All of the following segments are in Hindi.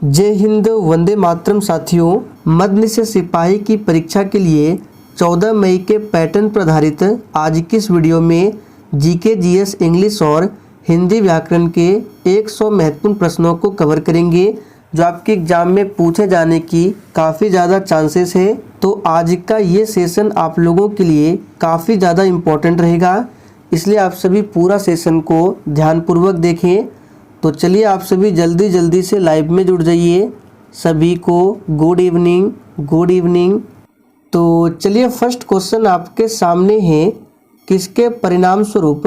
जय हिंद, वंदे मातरम साथियों। मद्य से सिपाही की परीक्षा के लिए 14 मई के पैटर्न पर आधारित आज की इस वीडियो में जीके, जीएस, इंग्लिश और हिंदी व्याकरण के 100 महत्वपूर्ण प्रश्नों को कवर करेंगे जो आपके एग्जाम में पूछे जाने की काफ़ी ज़्यादा चांसेस है। तो आज का ये सेशन आप लोगों के लिए काफ़ी ज़्यादा इम्पोर्टेंट रहेगा, इसलिए आप सभी पूरा सेशन को ध्यानपूर्वक देखें। तो चलिए आप सभी जल्दी से लाइव में जुड़ जाइए। सभी को गुड इवनिंग, गुड इवनिंग। तो चलिए फर्स्ट क्वेश्चन आपके सामने है, किसके परिणाम स्वरूप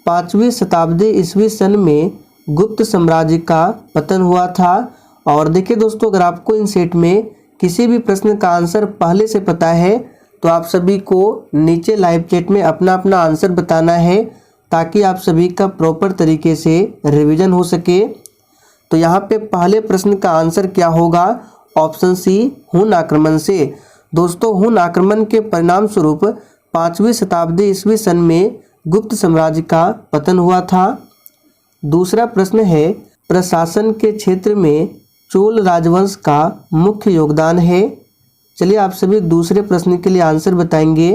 5वीं शताब्दी ईस्वी सन में गुप्त साम्राज्य का पतन हुआ था। और देखिए दोस्तों, अगर आपको इन सेट में किसी भी प्रश्न का आंसर पहले से पता है तो आप सभी को नीचे लाइव चैट में अपना अपना आंसर बताना है ताकि आप सभी का प्रॉपर तरीके से रिवीजन हो सके। तो यहाँ पे पहले प्रश्न का आंसर क्या होगा? ऑप्शन सी, हुन आक्रमण से। दोस्तों, हुन आक्रमण के परिणाम स्वरूप 5वीं शताब्दी ईस्वी सन में गुप्त साम्राज्य का पतन हुआ था। दूसरा प्रश्न है, प्रशासन के क्षेत्र में चोल राजवंश का मुख्य योगदान है। चलिए आप सभी दूसरे प्रश्न के लिए आंसर बताएंगे।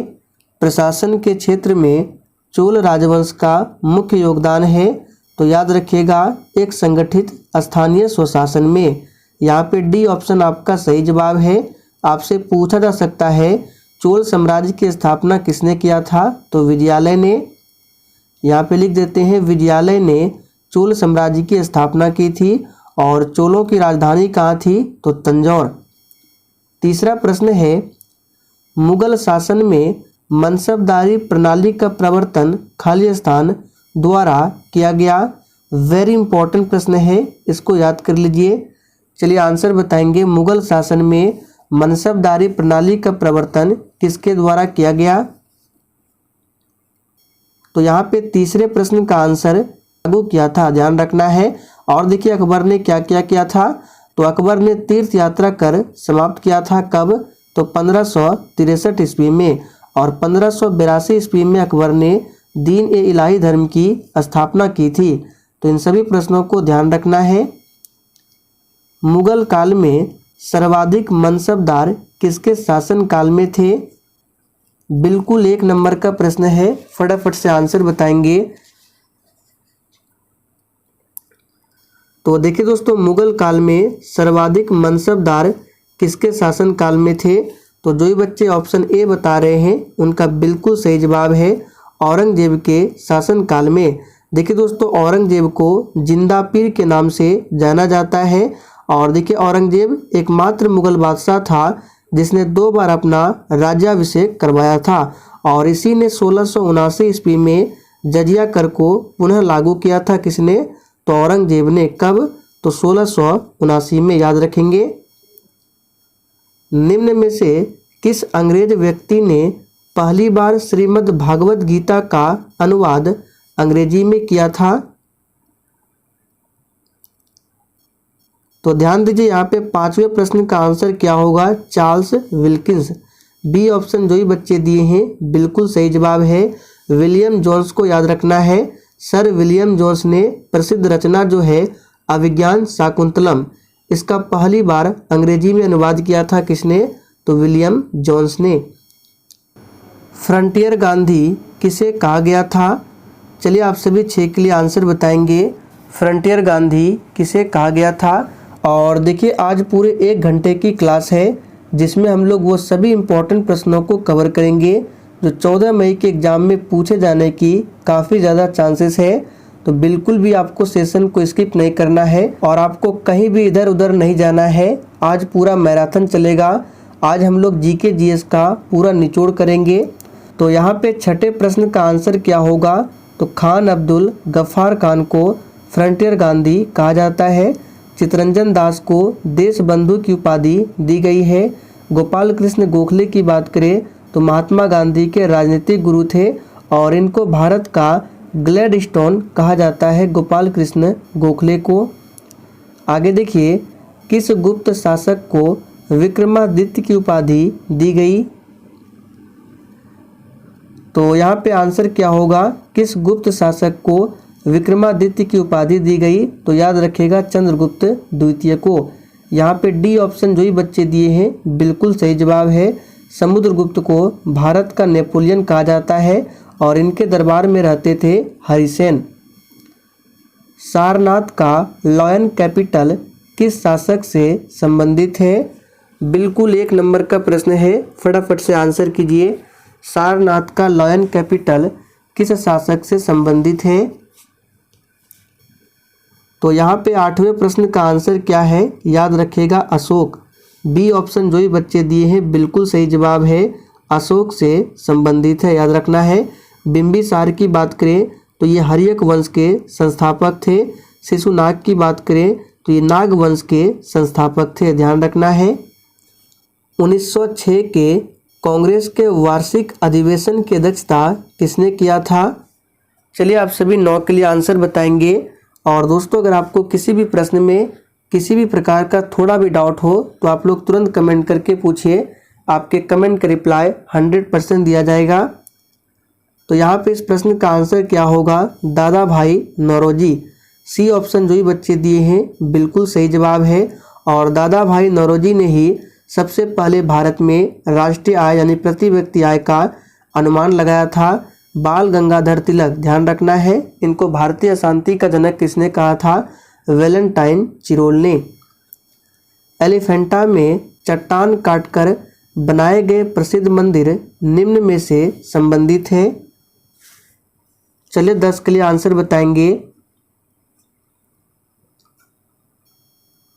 प्रशासन के क्षेत्र में चोल राजवंश का मुख्य योगदान है, तो याद रखिएगा एक संगठित स्थानीय स्वशासन में। यहाँ पे डी ऑप्शन आपका सही जवाब है। आपसे पूछा जा सकता है चोल साम्राज्य की स्थापना किसने किया था? तो विजयालय ने। यहाँ पे लिख देते हैं विजयालय ने चोल साम्राज्य की स्थापना की थी। और चोलों की राजधानी कहाँ थी? तो तंजौर। तीसरा प्रश्न है, मुगल शासन में मनसबदारी प्रणाली का प्रवर्तन खालिस्तान द्वारा किया गया। वेरी इंपॉर्टेंट प्रश्न है, इसको याद कर लीजिए। चलिए आंसर बताएंगे। मुगल शासन में मनसबदारी प्रणाली का प्रवर्तन किसके द्वारा किया गया? तो यहाँ पे तीसरे प्रश्न का आंसर लागू किया था, ध्यान रखना है। और देखिए अकबर ने क्या क्या किया था? तो अकबर ने तीर्थ यात्रा कर समाप्त किया था। कब? तो 1563 ईस्वी में। और 1582 ईस्वी में अकबर ने दीन ए इलाही धर्म की स्थापना की थी। तो इन सभी प्रश्नों को ध्यान रखना है। मुगल काल में सर्वाधिक मनसबदार किसके शासन काल में थे? बिल्कुल 1 नंबर का प्रश्न है, फटाफट से आंसर बताएंगे। तो देखिए दोस्तों, मुगल काल में सर्वाधिक मनसबदार किसके शासन काल में थे? तो जो ही बच्चे ऑप्शन ए बता रहे हैं उनका बिल्कुल सही जवाब है औरंगजेब के शासन काल में। देखिए दोस्तों, औरंगजेब को जिंदा पीर के नाम से जाना जाता है। और देखिए औरंगजेब एकमात्र मुगल बादशाह था जिसने 2 बार अपना राज्याभिषेक करवाया था। और इसी ने 1679 ईस्वी में जजिया कर को पुनः लागू किया था। किसने? तो औरंगजेब ने। कब? तो 1679 में, याद रखेंगे। निम्न में से किस अंग्रेज व्यक्ति ने पहली बार श्रीमद् भागवत गीता का अनुवाद अंग्रेजी में किया था? तो ध्यान दीजिए, यहाँ पे 5वें प्रश्न का आंसर क्या होगा? Charles Wilkins. बी ऑप्शन जो ही बच्चे दिए हैं बिल्कुल सही जवाब है। विलियम जोन्स को याद रखना है। सर विलियम जोन्स ने प्रसिद्ध रचना जो है अभिज्ञान शाकुंतलम, इसका पहली बार अंग्रेजी में अनुवाद किया था। किसने? तो विलियम जोन्स ने। फ्रंटियर गांधी किसे कहा गया था? चलिए आप सभी 6 के लिए आंसर बताएंगे। फ्रंटियर गांधी किसे कहा गया था? और देखिए आज पूरे 1 घंटे की क्लास है जिसमें हम लोग वो सभी इम्पोर्टेंट प्रश्नों को कवर करेंगे जो 14 मई के एग्जाम में पूछे जाने की काफ़ी ज़्यादा चांसेस है। तो बिल्कुल भी आपको सेशन को स्किप नहीं करना है और आपको कहीं भी इधर उधर नहीं जाना है। आज पूरा मैराथन चलेगा। आज हम लोग जीके जीएस का पूरा निचोड़ करेंगे। तो यहाँ पे 6ठे प्रश्न का आंसर क्या होगा? तो खान अब्दुल गफ्फार खान को फ्रंटियर गांधी कहा जाता है। चित्तरंजन दास को देश बंधु की उपाधि दी गई है। गोपाल कृष्ण गोखले की बात करें तो महात्मा गांधी के राजनीतिक गुरु थे और इनको भारत का ग्लैडस्टोन कहा जाता है, गोपाल कृष्ण गोखले को। आगे देखिए, किस गुप्त शासक को विक्रमादित्य की उपाधि दी गई? तो यहाँ पे आंसर क्या होगा? किस गुप्त शासक को विक्रमादित्य की उपाधि दी गई? तो याद रखिएगा चंद्रगुप्त द्वितीय को। यहाँ पे डी ऑप्शन जो ही बच्चे दिए हैं बिल्कुल सही जवाब है। समुद्रगुप्त को भारत का नेपोलियन कहा जाता है और इनके दरबार में रहते थे हरिसेन। सारनाथ का लॉयन कैपिटल किस शासक से संबंधित है? बिल्कुल 1 नंबर का प्रश्न है, फटाफट से आंसर कीजिए। सारनाथ का लॉयन कैपिटल किस शासक से संबंधित है? तो यहाँ पे 8वें प्रश्न का आंसर क्या है? याद रखिएगा अशोक। बी ऑप्शन जो ही बच्चे दिए हैं बिल्कुल सही जवाब है, अशोक से संबंधित है, याद रखना है। बिंबिसार की बात करें तो ये हर्यक वंश के संस्थापक थे। शिशुनाग की बात करें तो ये नाग वंश के संस्थापक थे, ध्यान रखना है। 1906 के कांग्रेस के वार्षिक अधिवेशन की अध्यक्षता किसने किया था? चलिए आप सभी 9 के लिए आंसर बताएंगे। और दोस्तों अगर आपको किसी भी प्रश्न में किसी भी प्रकार का थोड़ा भी डाउट हो तो आप लोग तुरंत कमेंट करके पूछिए, आपके कमेंट का रिप्लाई 100% दिया जाएगा। तो यहाँ पे इस प्रश्न का आंसर क्या होगा? दादा भाई नौरोजी। सी ऑप्शन जो ही बच्चे दिए हैं बिल्कुल सही जवाब है। और दादा भाई नौरोजी ने ही सबसे पहले भारत में राष्ट्रीय आय यानी प्रति व्यक्ति आय का अनुमान लगाया था। बाल गंगाधर तिलक, ध्यान रखना है, इनको भारतीय शांति का जनक किसने कहा था? वैलेंटाइन चिरोल ने। एलिफेंटा में चट्टान काटकर बनाए गए प्रसिद्ध मंदिर निम्न में से संबंधित है। चलिए 10 के लिए आंसर बताएंगे।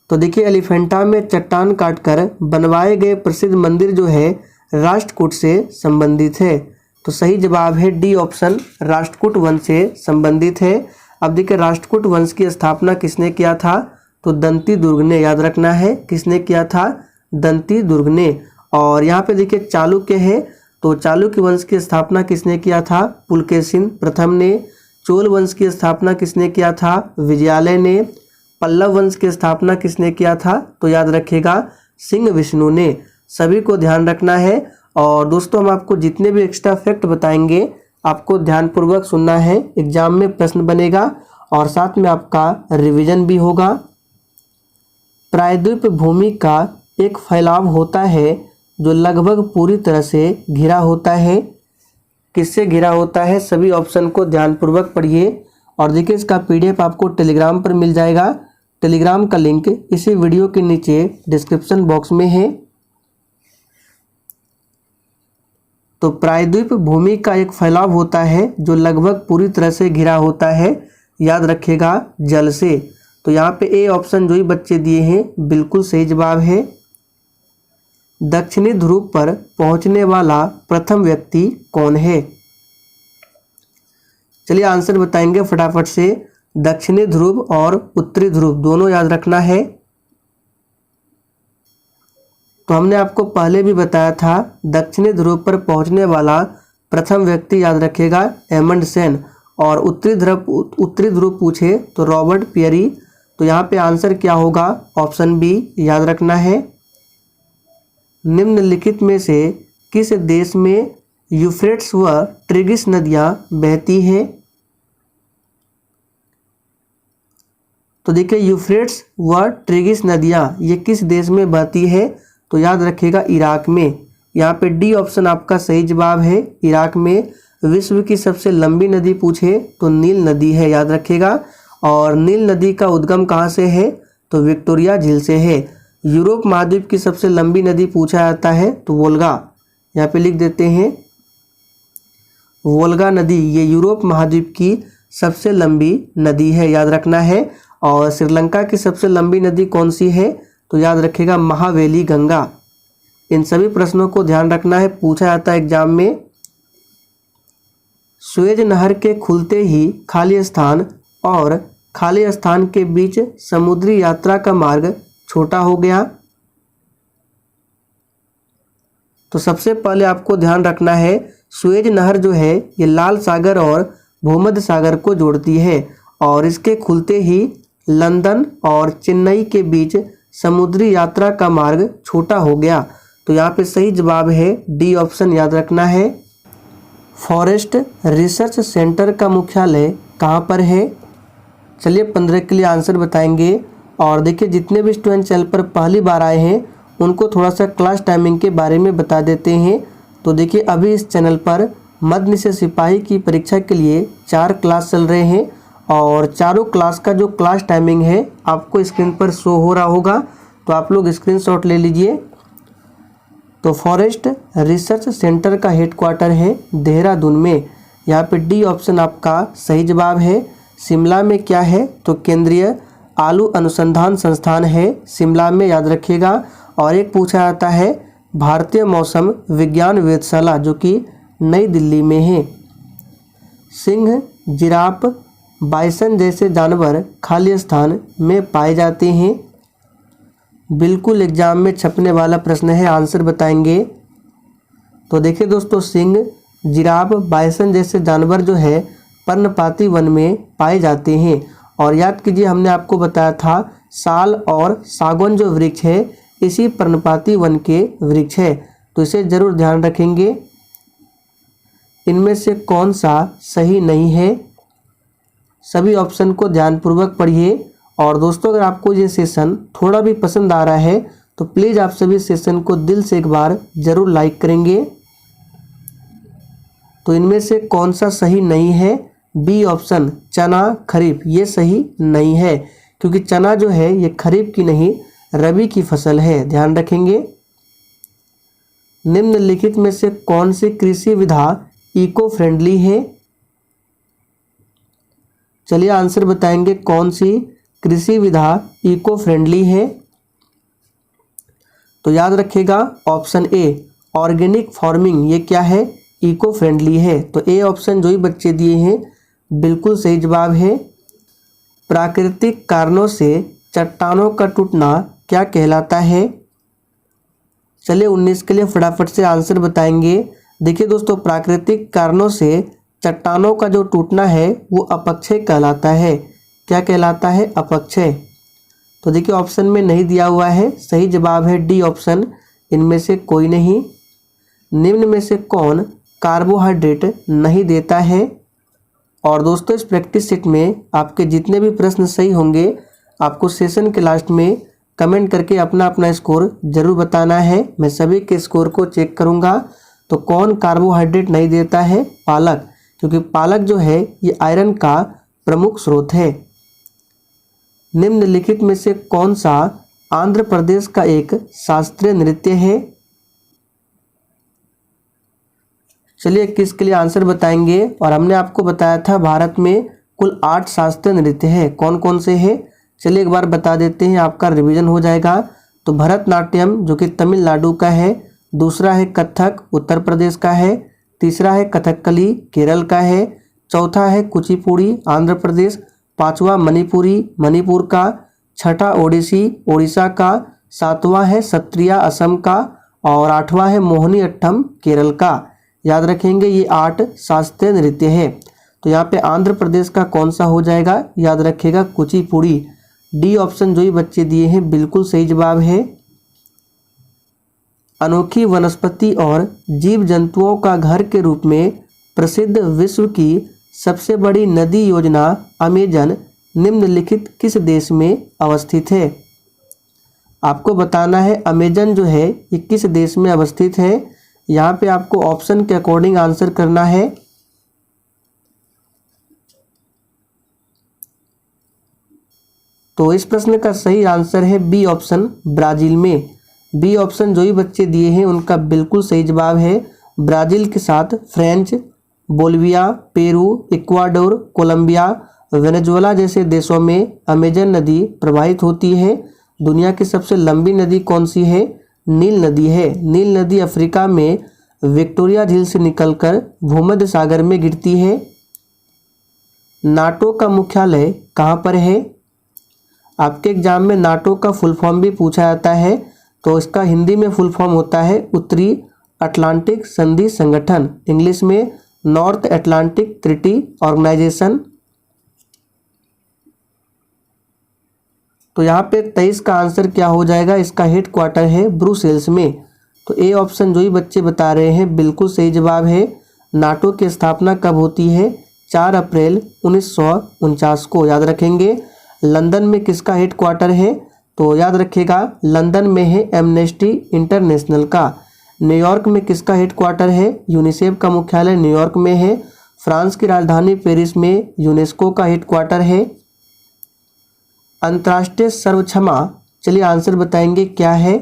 तो देखिए एलिफेंटा में चट्टान काटकर बनवाए गए प्रसिद्ध मंदिर जो है राष्ट्रकूट से संबंधित है। तो सही जवाब है डी ऑप्शन, राष्ट्रकूट वंश से संबंधित है। अब देखिए राष्ट्रकूट वंश की स्थापना किसने किया था? तो दंती दुर्ग ने, याद रखना है, किसने किया था? दंती दुर्ग ने। और यहाँ पे देखिए चालुक्य है, तो चालुक्य वंश की स्थापना किसने किया था? पुलकेशिन प्रथम ने। चोल वंश की स्थापना किसने किया था? विजयालय ने। पल्लव वंश की स्थापना किसने किया था? तो याद रखिएगा सिंह विष्णु ने। सभी को ध्यान रखना है। और दोस्तों हम आपको जितने भी एक्स्ट्रा फैक्ट बताएंगे आपको ध्यानपूर्वक सुनना है, एग्जाम में प्रश्न बनेगा और साथ में आपका रिवीजन भी होगा। प्रायद्वीप भूमि का एक फैलाव होता है जो लगभग पूरी तरह से घिरा होता है। किससे घिरा होता है? सभी ऑप्शन को ध्यानपूर्वक पढ़िए। और देखिए इसका PDF आपको टेलीग्राम पर मिल जाएगा। टेलीग्राम का लिंक इसी वीडियो के नीचे डिस्क्रिप्शन बॉक्स में है। तो प्रायद्वीप भूमि का एक फैलाव होता है जो लगभग पूरी तरह से घिरा होता है, याद रखिएगा जल से। तो यहाँ पे ए ऑप्शन जो ही बच्चे दिए हैं बिल्कुल सही जवाब है। दक्षिणी ध्रुव पर पहुंचने वाला प्रथम व्यक्ति कौन है? चलिए आंसर बताएंगे फटाफट से। दक्षिणी ध्रुव और उत्तरी ध्रुव दोनों याद रखना है। तो हमने आपको पहले भी बताया था दक्षिणी ध्रुव पर पहुंचने वाला प्रथम व्यक्ति याद रखिएगा एमंडसेन। और उत्तरी ध्रुव पूछे तो रॉबर्ट पियरी। तो यहाँ पे आंसर क्या होगा? ऑप्शन बी याद रखना है। निम्नलिखित में से किस देश में यूफ्रेट्स व ट्रिगिस नदियाँ बहती हैं? तो देखिए यूफ्रेट्स व ट्रिगिस नदियाँ ये किस देश में बहती है? तो याद रखिएगा इराक में। यहाँ पे डी ऑप्शन आपका सही जवाब है, इराक में। विश्व की सबसे लंबी नदी पूछे तो नील नदी है, याद रखिएगा। और नील नदी का उद्गम कहाँ से है? तो विक्टोरिया झील से है। यूरोप महाद्वीप की सबसे लंबी नदी पूछा जाता है तो वोल्गा, यहाँ पे लिख देते हैं वोल्गा नदी, ये यूरोप महाद्वीप की सबसे लंबी नदी है, याद रखना है। और श्रीलंका की सबसे लंबी नदी कौन सी है? तो याद रखिएगा महावेली गंगा। इन सभी प्रश्नों को ध्यान रखना है, पूछा जाता है एग्जाम में। सुएज नहर के खुलते ही खाली स्थान और खाली स्थान के बीच समुद्री यात्रा का मार्ग छोटा हो गया। तो सबसे पहले आपको ध्यान रखना है सुएज नहर जो है ये लाल सागर और भूमध्य सागर को जोड़ती है और इसके खुलते ही लंदन और चेन्नई के बीच समुद्री यात्रा का मार्ग छोटा हो गया। तो यहाँ पे सही जवाब है डी ऑप्शन, याद रखना है। फॉरेस्ट रिसर्च सेंटर का मुख्यालय कहाँ पर है? चलिए 15 के लिए आंसर बताएंगे। और देखिए जितने भी स्टूडेंट चैनल पर पहली बार आए हैं उनको थोड़ा सा क्लास टाइमिंग के बारे में बता देते हैं। तो देखिए अभी इस चैनल पर मध्य निषेध सिपाही की परीक्षा के लिए 4 क्लास चल रहे हैं और चारों क्लास का जो क्लास टाइमिंग है आपको स्क्रीन पर शो हो रहा होगा, तो आप लोग स्क्रीनशॉट ले लीजिए। तो फॉरेस्ट रिसर्च सेंटर का हेडक्वार्टर है देहरादून में, यहाँ पे डी ऑप्शन आपका सही जवाब है। शिमला में क्या है, तो केंद्रीय आलू अनुसंधान संस्थान है शिमला में, याद रखिएगा। और एक पूछा जाता है भारतीय मौसम विज्ञान वेधशाला जो कि नई दिल्ली में है। सिंह, जिराफ, बाइसन जैसे जानवर खाली स्थान में पाए जाते हैं। बिल्कुल एग्जाम में छपने वाला प्रश्न है, आंसर बताएंगे। तो देखिए दोस्तों, सिंह, जिराफ, बाइसन जैसे जानवर जो है पर्णपाती वन में पाए जाते हैं। और याद कीजिए हमने आपको बताया था साल और सागौन जो वृक्ष है इसी पर्णपाती वन के वृक्ष है, तो इसे जरूर ध्यान रखेंगे। इनमें से कौन सा सही नहीं है, सभी ऑप्शन को ध्यानपूर्वक पढ़िए। और दोस्तों अगर आपको ये सेशन थोड़ा भी पसंद आ रहा है तो प्लीज़ आप सभी सेशन को दिल से एक बार ज़रूर लाइक करेंगे। तो इनमें से कौन सा सही नहीं है, बी ऑप्शन चना खरीफ, ये सही नहीं है क्योंकि चना जो है ये खरीफ की नहीं रबी की फसल है, ध्यान रखेंगे। निम्नलिखित में से कौन सी कृषि विधा इको फ्रेंडली है, चलिए आंसर बताएंगे। कौन सी कृषि विधा इको फ्रेंडली है, तो याद रखिएगा ऑप्शन ए ऑर्गेनिक फार्मिंग, ये क्या है, इको फ्रेंडली है। तो ए ऑप्शन जो ही बच्चे दिए हैं बिल्कुल सही जवाब है। प्राकृतिक कारणों से चट्टानों का टूटना क्या कहलाता है, चलिए 19 के लिए फटाफट से आंसर बताएंगे। देखिए दोस्तों, प्राकृतिक कारणों से चट्टानों का जो टूटना है वो अपक्षय कहलाता है। क्या कहलाता है, अपक्षय। तो देखिए ऑप्शन में नहीं दिया हुआ है, सही जवाब है डी ऑप्शन, इनमें से कोई नहीं। निम्न में से कौन कार्बोहाइड्रेट नहीं देता है। और दोस्तों इस प्रैक्टिस सेट में आपके जितने भी प्रश्न सही होंगे आपको सेशन के लास्ट में कमेंट करके अपना अपना स्कोर जरूर बताना है, मैं सभी के स्कोर को चेक करूंगा। तो कौन कार्बोहाइड्रेट नहीं देता है, पालक, क्योंकि पालक जो है ये आयरन का प्रमुख स्रोत है। निम्नलिखित में से कौन सा आंध्र प्रदेश का एक शास्त्रीय नृत्य है, चलिए किसके लिए आंसर बताएंगे। और हमने आपको बताया था भारत में कुल 8 शास्त्रीय नृत्य है, कौन कौन से हैं, चलिए एक बार बता देते हैं, आपका रिवीजन हो जाएगा। तो भरतनाट्यम जो कि तमिलनाडु का है, दूसरा है कथक उत्तर प्रदेश का है, तीसरा है कथकली केरल का है, चौथा है कुचिपुड़ी आंध्र प्रदेश, पांचवा मणिपुरी मणिपुर का, छठा ओडिसी ओडिशा का, सातवां है सत्रिया असम का और आठवां है मोहिनी अट्टम केरल का। याद रखेंगे ये 8 शास्त्रीय नृत्य है। तो यहाँ पे आंध्र प्रदेश का कौन सा हो जाएगा, याद रखिएगा कुचिपुड़ी। डी ऑप्शन जो ही बच्चे दिए हैं बिल्कुल सही जवाब है। अनोखी वनस्पति और जीव जंतुओं का घर के रूप में प्रसिद्ध विश्व की सबसे बड़ी नदी योजना अमेजन निम्नलिखित किस देश में अवस्थित है। आपको बताना है अमेजन जो है ये किस देश में अवस्थित है। यहाँ पे आपको ऑप्शन के अकॉर्डिंग आंसर करना है। तो इस प्रश्न का सही आंसर है बी ऑप्शन, ब्राजील में। बी ऑप्शन जो ही बच्चे दिए हैं उनका बिल्कुल सही जवाब है। ब्राज़ील के साथ French, Bolivia, Peru, Ecuador, Colombia, Venezuela जैसे देशों में अमेजन नदी प्रवाहित होती है। दुनिया की सबसे लंबी नदी कौन सी है, नील नदी है। नील नदी अफ्रीका में विक्टोरिया झील से निकलकर भूमध्य सागर में गिरती है। नाटो का मुख्यालय कहाँ पर है। आपके एग्जाम में नाटो का फुल फॉर्म भी पूछा जाता है, तो इसका हिंदी में फुल फॉर्म होता है उत्तरी अटलांटिक संधि संगठन, इंग्लिश में नॉर्थ अटलांटिक ट्रीटी ऑर्गेनाइजेशन। तो यहाँ पे 23 का आंसर क्या हो जाएगा, इसका हेड क्वार्टर है ब्रुसेल्स में। तो ए ऑप्शन जो ही बच्चे बता रहे हैं बिल्कुल सही जवाब है। नाटो की स्थापना कब होती है, 4 अप्रैल 1949 को, याद रखेंगे। लंदन में किसका हेडक्वार्टर है? तो याद रखिएगा लंदन में है एमनेस्टी इंटरनेशनल का। न्यूयॉर्क में किसका हेडक्वार्टर है? यूनिसेफ का मुख्यालय न्यूयॉर्क में है। फ्रांस की राजधानी पेरिस में यूनेस्को का हेडक्वार्टर है। अंतर्राष्ट्रीय सर्व क्षमा, चलिए आंसर बताएंगे क्या है।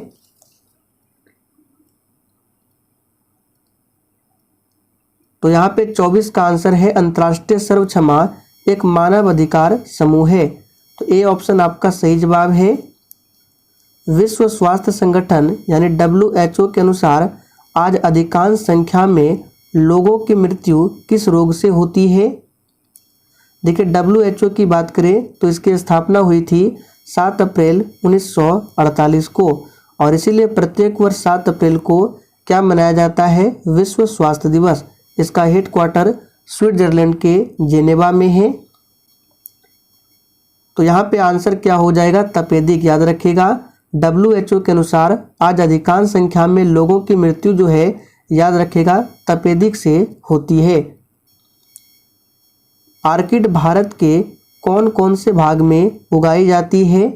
तो यहाँ पे 24 का आंसर है अंतर्राष्ट्रीय सर्व क्षमा एक मानव अधिकार समूह है। तो ए ऑप्शन आपका सही जवाब है। विश्व स्वास्थ्य संगठन यानी WHO के अनुसार आज अधिकांश संख्या में लोगों की मृत्यु किस रोग से होती है? देखिए WHO की बात करें तो इसकी स्थापना हुई थी 7 अप्रैल 1948 को, और इसीलिए प्रत्येक वर्ष 7 अप्रैल को क्या मनाया जाता है? विश्व स्वास्थ्य दिवस। इसका हेडक्वार्टर स्विट्जरलैंड के जेनेवा में है। तो यहाँ पे आंसर क्या हो जाएगा? तपेदिक। याद रखिएगा WHO के अनुसार आज अधिकांश संख्या में लोगों की मृत्यु जो है याद रखिएगा तपेदिक से होती है। आर्किड भारत के कौन कौन से भाग में उगाई जाती है?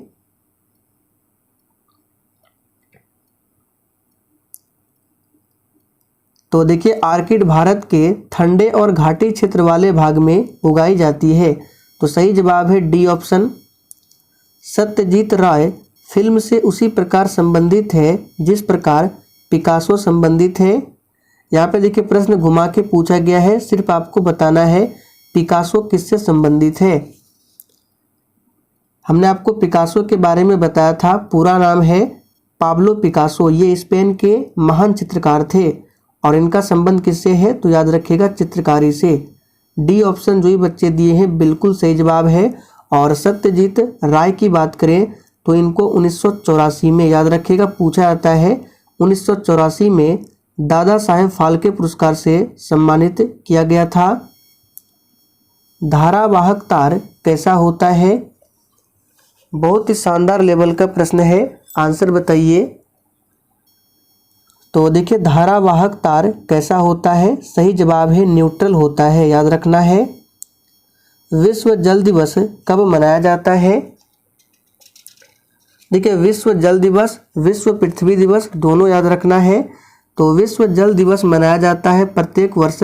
तो देखिए आर्किड भारत के ठंडे और घाटी क्षेत्र वाले भाग में उगाई जाती है। तो सही जवाब है डी ऑप्शन। सत्यजीत राय फिल्म से उसी प्रकार संबंधित है जिस प्रकार पिकासो संबंधित है। यहाँ पे देखिए प्रश्न घुमा के पूछा गया है, सिर्फ आपको बताना है पिकासो किससे संबंधित है। हमने आपको पिकासो के बारे में बताया था, पूरा नाम है पाब्लो पिकासो। ये स्पेन के महान चित्रकार थे और इनका संबंध किससे है? तो याद रखिएगा चित्रकारी से। डी ऑप्शन जो ही बच्चे दिए हैं बिल्कुल सही जवाब है। और सत्यजीत राय की बात करें तो इनको 1984 में याद रखिएगा पूछा जाता है, 1984 में दादा साहेब फाल्के पुरस्कार से सम्मानित किया गया था। धारावाहक तार कैसा होता है? बहुत ही शानदार लेवल का प्रश्न है, आंसर बताइए। तो देखिए धारावाहक तार कैसा होता है? सही जवाब है न्यूट्रल होता है, याद रखना है। विश्व जल दिवस कब मनाया जाता है? देखिए विश्व जल दिवस, विश्व पृथ्वी दिवस दोनों याद रखना है। तो विश्व जल दिवस मनाया जाता है प्रत्येक वर्ष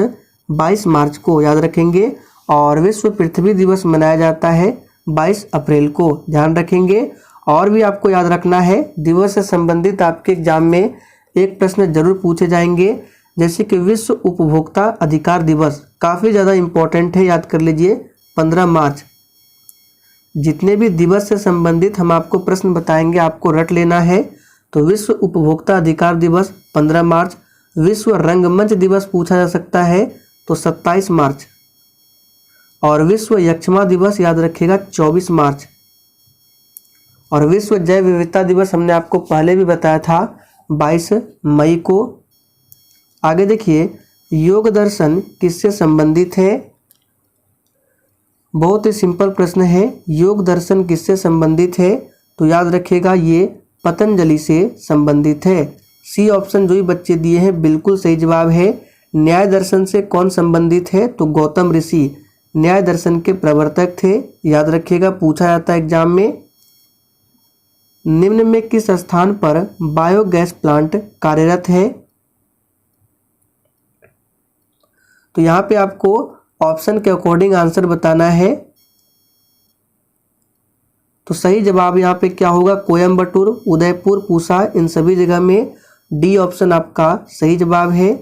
22 मार्च को, याद रखेंगे। और विश्व पृथ्वी दिवस मनाया जाता है 22 अप्रैल को, ध्यान रखेंगे। और भी आपको याद रखना है, दिवस से संबंधित आपके एग्जाम में एक प्रश्न जरूर पूछे जाएंगे, जैसे कि विश्व उपभोक्ता अधिकार दिवस, काफ़ी ज़्यादा इम्पोर्टेंट है, याद कर लीजिए 15 मार्च। जितने भी दिवस से संबंधित हम आपको प्रश्न बताएंगे आपको रट लेना है। तो विश्व उपभोक्ता अधिकार दिवस 15 मार्च, विश्व रंगमंच दिवस पूछा जा सकता है तो 27 मार्च, और विश्व यक्षमा दिवस याद रखिएगा 24 मार्च, और विश्व जैव विविधता दिवस हमने आपको पहले भी बताया था 22 मई को। आगे देखिए योग दर्शन किससे संबंधित है? बहुत ही सिंपल प्रश्न है, योग दर्शन किससे संबंधित है? तो याद रखिएगा ये पतंजलि से संबंधित है। सी ऑप्शन जो ही बच्चे दिए हैं बिल्कुल सही जवाब है। न्याय दर्शन से कौन संबंधित है? तो गौतम ऋषि न्याय दर्शन के प्रवर्तक थे, याद रखिएगा पूछा जाता है एग्जाम में। निम्न में किस स्थान पर बायोगैस प्लांट कार्यरत है? तो यहाँ पे आपको ऑप्शन के अकॉर्डिंग आंसर बताना है। तो सही जवाब यहाँ पे क्या होगा? कोयम्बटूर, उदयपुर, पूसा, इन सभी जगह में डी ऑप्शन आपका सही जवाब है।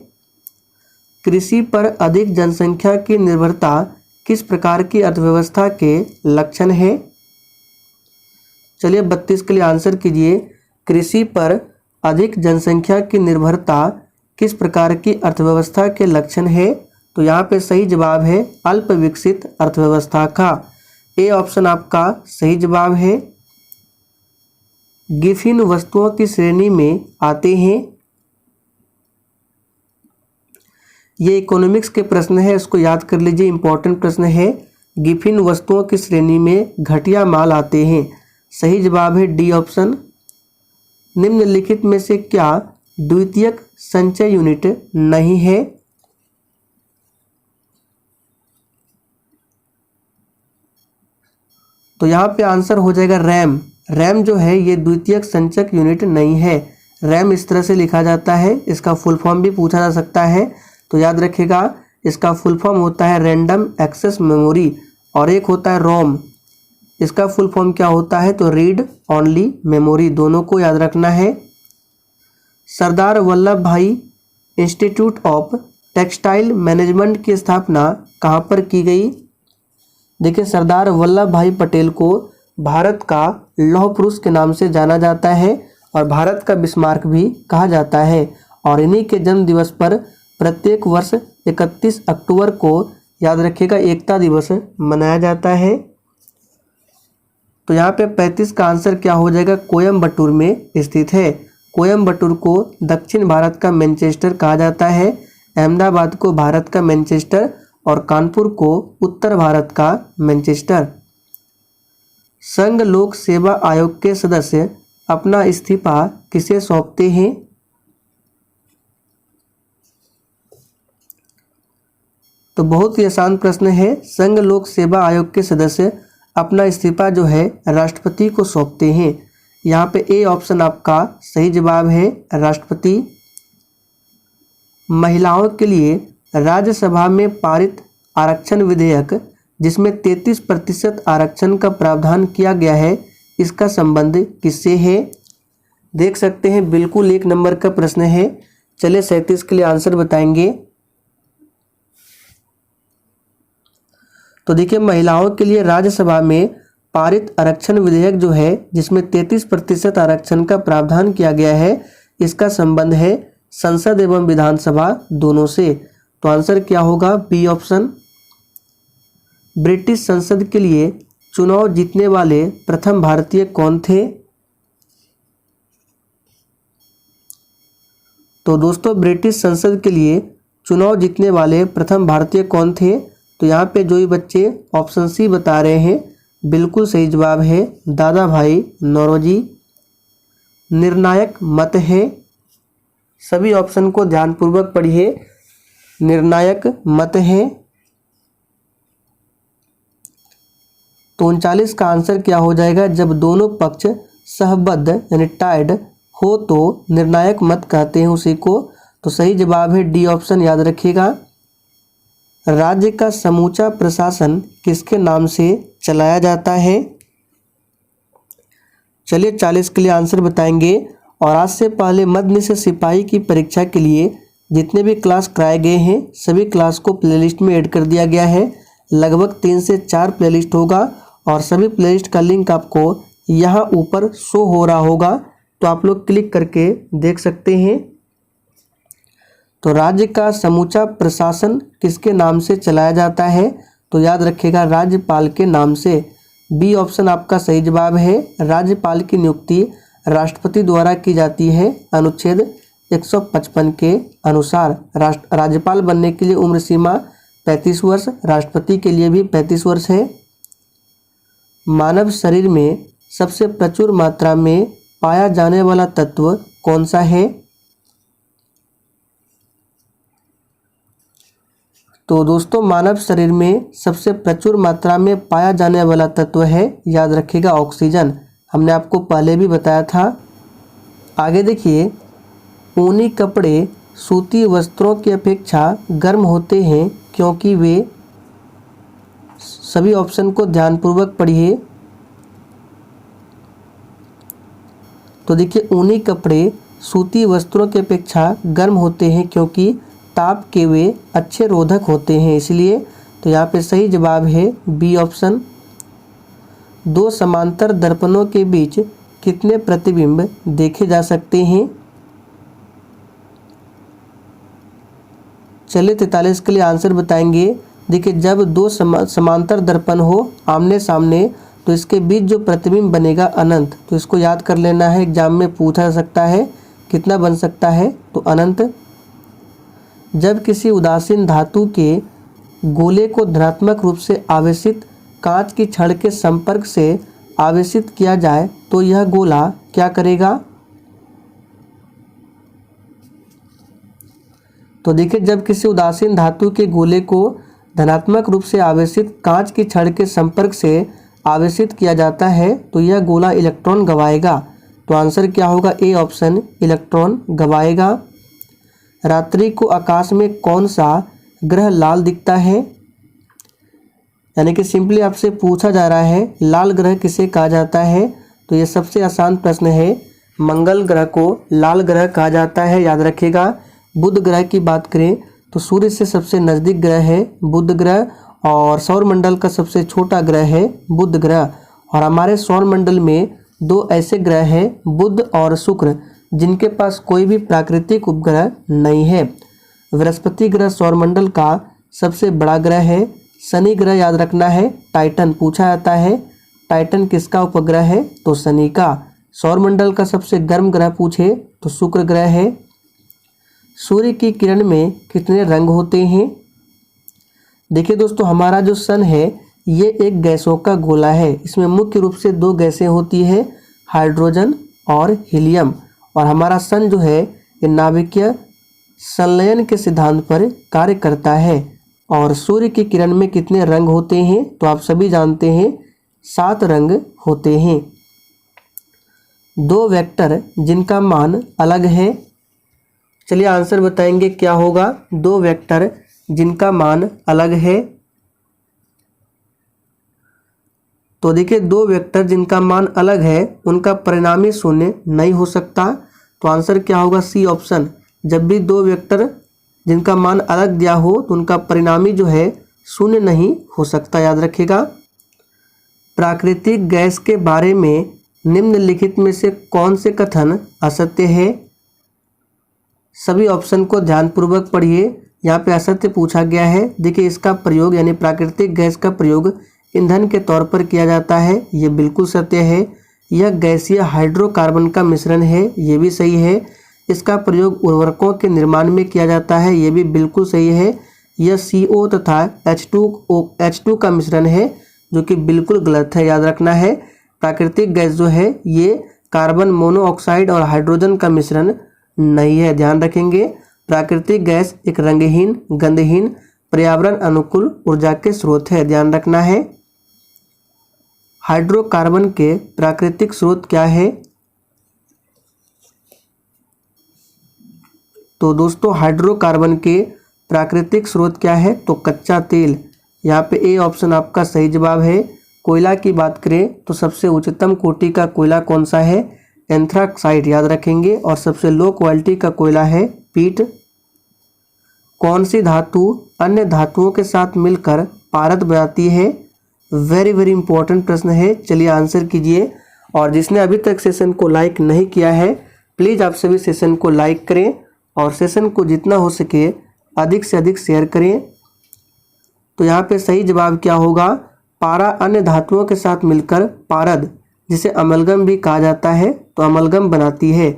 कृषि पर अधिक जनसंख्या की निर्भरता किस प्रकार की अर्थव्यवस्था के लक्षण है? चलिए 32 के लिए आंसर कीजिए। कृषि पर अधिक जनसंख्या की निर्भरता किस प्रकार की अर्थव्यवस्था के लक्षण है? तो यहाँ पे सही जवाब है अल्प विकसित अर्थव्यवस्था का। ए ऑप्शन आपका सही जवाब है। गिफिन वस्तुओं की श्रेणी में आते हैं। ये इकोनॉमिक्स के प्रश्न है, इसको याद कर लीजिए, इंपॉर्टेंट प्रश्न है। गिफिन वस्तुओं की श्रेणी में घटिया माल आते हैं, सही जवाब है डी ऑप्शन। निम्नलिखित में से क्या द्वितीयक संचय यूनिट नहीं है? तो यहाँ पे आंसर हो जाएगा रैम। रैम जो है ये द्वितीयक संचयक यूनिट नहीं है। रैम इस तरह से लिखा जाता है, इसका फुल फॉर्म भी पूछा जा सकता है, तो याद रखिएगा इसका फुल फॉर्म होता है रैंडम एक्सेस मेमोरी। और एक होता है रोम, इसका फुल फॉर्म क्या होता है, तो रीड ओनली मेमोरी। दोनों को याद रखना है। सरदार वल्लभ भाई इंस्टीट्यूट ऑफ टेक्सटाइल मैनेजमेंट की स्थापना कहाँ पर की गई? देखिए, सरदार वल्लभ भाई पटेल को भारत का लौह पुरुष के नाम से जाना जाता है और भारत का बिस्मार्क भी कहा जाता है। और इन्हीं के जन्म दिवस पर प्रत्येक वर्ष 31 अक्टूबर को याद रखिएगा एकता दिवस मनाया जाता है। तो यहाँ पे 35 का आंसर क्या हो जाएगा, कोयम्बटूर में स्थित है। कोयम्बटूर को दक्षिण भारत का मैनचेस्टर कहा जाता है, अहमदाबाद को भारत का मैनचेस्टर और कानपुर को उत्तर भारत का मैनचेस्टर। संघ लोक सेवा आयोग के सदस्य अपना इस्तीफा किसे सौंपते हैं? तो बहुत ही आसान प्रश्न है। संघ लोक सेवा आयोग के सदस्य अपना इस्तीफा जो है राष्ट्रपति को सौंपते हैं। यहाँ पे ए ऑप्शन आपका सही जवाब है, राष्ट्रपति। महिलाओं के लिए राज्यसभा में पारित आरक्षण विधेयक जिसमें 33% आरक्षण का प्रावधान किया गया है, इसका संबंध किससे है? देख सकते हैं बिल्कुल 1 नंबर का प्रश्न है। चलिए 37 के लिए आंसर बताएंगे। तो देखिए, महिलाओं के लिए राज्यसभा में पारित आरक्षण विधेयक जो है जिसमें 33% आरक्षण का प्रावधान किया गया है, इसका संबंध है संसद एवं विधानसभा दोनों से। तो आंसर क्या होगा, बी ऑप्शन। ब्रिटिश संसद के लिए चुनाव जीतने वाले प्रथम भारतीय कौन थे? तो दोस्तों, ब्रिटिश संसद के लिए चुनाव जीतने वाले प्रथम भारतीय कौन थे? तो यहाँ पे जो ही बच्चे ऑप्शन सी बता रहे हैं, बिल्कुल सही जवाब है दादा भाई नौरोजी। निर्णायक मत है, सभी ऑप्शन को ध्यानपूर्वक पढ़िए। निर्णायक मत है। तो 39 का आंसर क्या हो जाएगा, जब दोनों पक्ष सहबद्ध यानी टाइड हो तो निर्णायक मत कहते हैं उसी को। तो सही जवाब है डी ऑप्शन, याद रखिएगा। राज्य का समूचा प्रशासन किसके नाम से चलाया जाता है? चलिए 40 के लिए आंसर बताएंगे। और आज से पहले मध्य से सिपाही की परीक्षा के लिए जितने भी क्लास कराए गए हैं, सभी क्लास को प्लेलिस्ट में ऐड कर दिया गया है। लगभग 3 से 4 प्लेलिस्ट होगा और सभी प्लेलिस्ट का लिंक आपको यहाँ ऊपर शो हो रहा होगा, तो आप लोग क्लिक करके देख सकते हैं। तो राज्य का समूचा प्रशासन किसके नाम से चलाया जाता है? तो याद रखिएगा राज्यपाल के नाम से। बी ऑप्शन आपका सही जवाब है। राज्यपाल की नियुक्ति राष्ट्रपति द्वारा की जाती है अनुच्छेद 155 के अनुसार। राज्यपाल बनने के लिए उम्र सीमा 35 वर्ष, राष्ट्रपति के लिए भी 35 वर्ष है। मानव शरीर में सबसे प्रचुर मात्रा में पाया जाने वाला तत्व कौन सा है? तो दोस्तों, मानव शरीर में सबसे प्रचुर मात्रा में पाया जाने वाला तत्व है, याद रखिएगा, ऑक्सीजन। हमने आपको पहले भी बताया था। आगे देखिए, ऊनी कपड़े सूती वस्त्रों की अपेक्षा गर्म होते हैं क्योंकि वे, सभी ऑप्शन को ध्यानपूर्वक पढ़िए। तो देखिए, ऊनी कपड़े सूती वस्त्रों की अपेक्षा गर्म होते हैं क्योंकि ताप के वे अच्छे रोधक होते हैं, इसलिए। तो यहाँ पे सही जवाब है बी ऑप्शन। 2 समांतर दर्पणों के बीच कितने प्रतिबिंब देखे जा सकते हैं? चलिए 43 के लिए आंसर बताएंगे। देखिए, जब 2 समांतर दर्पण हो आमने सामने तो इसके बीच जो प्रतिबिंब बनेगा अनंत। तो इसको याद कर लेना है, एग्जाम में पूछा जा सकता है कितना बन सकता है, तो अनंत। जब किसी उदासीन धातु के गोले को धनात्मक रूप से आवेशित कांच की छड़ के संपर्क से आवेशित किया जाए तो यह गोला क्या करेगा? तो देखिए, जब किसी उदासीन धातु के गोले को धनात्मक रूप से आवेशित कांच की छड़ के संपर्क से आवेशित किया जाता है तो यह गोला इलेक्ट्रॉन गंवाएगा। तो आंसर क्या होगा? ए ऑप्शन, इलेक्ट्रॉन गंवाएगा। रात्रि को आकाश में कौन सा ग्रह लाल दिखता है? यानी कि सिंपली आपसे पूछा जा रहा है लाल ग्रह किसे कहा जाता है। तो ये सबसे आसान प्रश्न है, मंगल ग्रह को लाल ग्रह कहा जाता है, याद रखिएगा। बुध ग्रह की बात करें तो सूर्य से सबसे नज़दीक ग्रह है बुध ग्रह, और सौरमंडल का सबसे छोटा ग्रह है बुध ग्रह। और हमारे सौरमंडल में दो ऐसे ग्रह हैं, बुध और शुक्र, जिनके पास कोई भी प्राकृतिक उपग्रह नहीं है। बृहस्पति ग्रह सौरमंडल का सबसे बड़ा ग्रह है। शनि ग्रह याद रखना है, टाइटन पूछा जाता है। टाइटन किसका उपग्रह है? तो शनि का। सौरमंडल का सबसे गर्म ग्रह पूछे तो शुक्र ग्रह है। सूर्य की किरण में कितने रंग होते हैं? देखिए दोस्तों, हमारा जो सन है ये एक गैसों का गोला है। इसमें मुख्य रूप से दो गैसें होती है, हाइड्रोजन और हीलियम। और हमारा सन जो है ये नाभिकीय संलयन के सिद्धांत पर कार्य करता है। और सूर्य की किरण में कितने रंग होते हैं? तो आप सभी जानते हैं 7 रंग होते हैं। दो वेक्टर जिनका मान अलग है, चलिए आंसर बताएंगे क्या होगा। दो वेक्टर जिनका मान अलग है, तो देखिए दो वेक्टर जिनका मान अलग है उनका परिणामी शून्य नहीं हो सकता। तो आंसर क्या होगा? C option. जब भी दो वेक्टर जिनका मान अलग दिया हो तो उनका परिणामी जो है शून्य नहीं हो सकता, याद रखिएगा। प्राकृतिक गैस के बारे में निम्नलिखित में से कौन से कथन असत्य है? सभी ऑप्शन को ध्यानपूर्वक पढ़िए। यहाँ पे असत्य पूछा गया है। देखिए इसका प्रयोग यानी प्राकृतिक गैस का प्रयोग ईंधन के तौर पर किया जाता है, ये बिल्कुल सत्य है। यह गैसीय हाइड्रोकार्बन का मिश्रण है, ये भी सही है। इसका प्रयोग उर्वरकों के निर्माण में किया जाता है, ये भी बिल्कुल सही है। यह CO तथा H2 का मिश्रण है, जो कि बिल्कुल गलत है, याद रखना है। प्राकृतिक गैस जो है ये कार्बन मोनोऑक्साइड और हाइड्रोजन का मिश्रण नहीं है, ध्यान रखेंगे। प्राकृतिक गैस एक रंगहीन, गंधहीन, पर्यावरण अनुकूल ऊर्जा के स्रोत है, ध्यान रखना है। हाइड्रोकार्बन के प्राकृतिक स्रोत क्या है? तो दोस्तों हाइड्रोकार्बन के प्राकृतिक स्रोत क्या है? तो कच्चा तेल। यहाँ पे ए ऑप्शन आपका सही जवाब है। कोयला की बात करें तो सबसे उच्चतम कोटि का कोयला कौन सा है? एंथ्राक्साइड, याद रखेंगे। और सबसे लो क्वालिटी का कोयला है पीट। कौन सी धातु अन्य धातुओं के साथ मिलकर पारद बनाती है? वेरी वेरी इंपॉर्टेंट प्रश्न है, चलिए आंसर कीजिए। और जिसने अभी तक सेशन को लाइक नहीं किया है प्लीज़ आप सभी सेशन को लाइक करें और सेशन को जितना हो सके अधिक से अधिक शेयर करें। तो यहाँ पे सही जवाब क्या होगा? पारा अन्य धातुओं के साथ मिलकर पारद, जिसे अमलगम भी कहा जाता है, तो अमलगम बनाती है।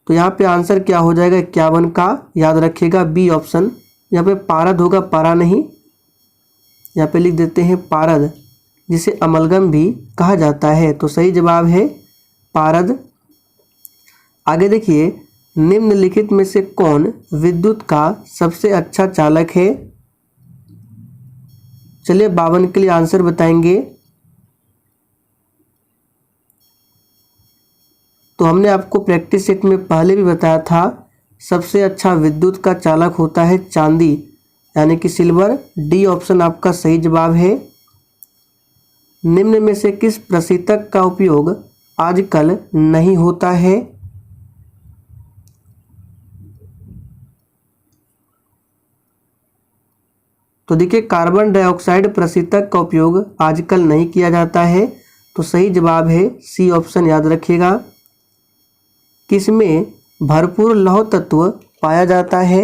तो यहाँ पे आंसर क्या हो जाएगा? 51 का, याद रखिएगा बी ऑप्शन। यहाँ पे पारद होगा, पारा नहीं। यहाँ पे लिख देते हैं पारद, जिसे अमलगम भी कहा जाता है। तो सही जवाब है पारद। आगे देखिए, निम्नलिखित में से कौन विद्युत का सबसे अच्छा चालक है? चलिए 52 के लिए आंसर बताएंगे। तो हमने आपको प्रैक्टिस सेट में पहले भी बताया था, सबसे अच्छा विद्युत का चालक होता है चांदी, यानी कि सिल्वर। डी ऑप्शन आपका सही जवाब है। निम्न में से किस प्रशीतक का उपयोग आजकल नहीं होता है? तो देखिए कार्बन डाइऑक्साइड प्रशीतक का उपयोग आजकल नहीं किया जाता है। तो सही जवाब है सी ऑप्शन, याद रखिएगा। किसमें भरपूर लौह तत्व पाया जाता है?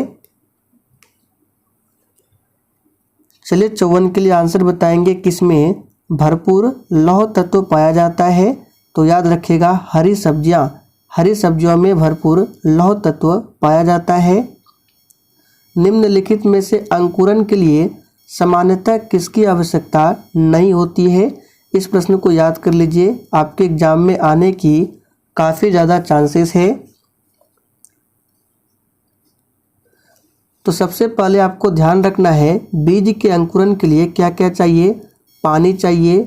चलिए 54 के लिए आंसर बताएंगे, किसमें भरपूर लौह तत्व पाया जाता है? तो याद रखिएगा हरी सब्जियां, हरी सब्जियों में भरपूर लौह तत्व पाया जाता है। निम्नलिखित में से अंकुरन के लिए सामान्यतः किसकी आवश्यकता नहीं होती है? इस प्रश्न को याद कर लीजिए, आपके एग्जाम में आने की काफ़ी ज़्यादा चांसेस है। तो सबसे पहले आपको ध्यान रखना है बीज के अंकुरन के लिए क्या क्या चाहिए? पानी चाहिए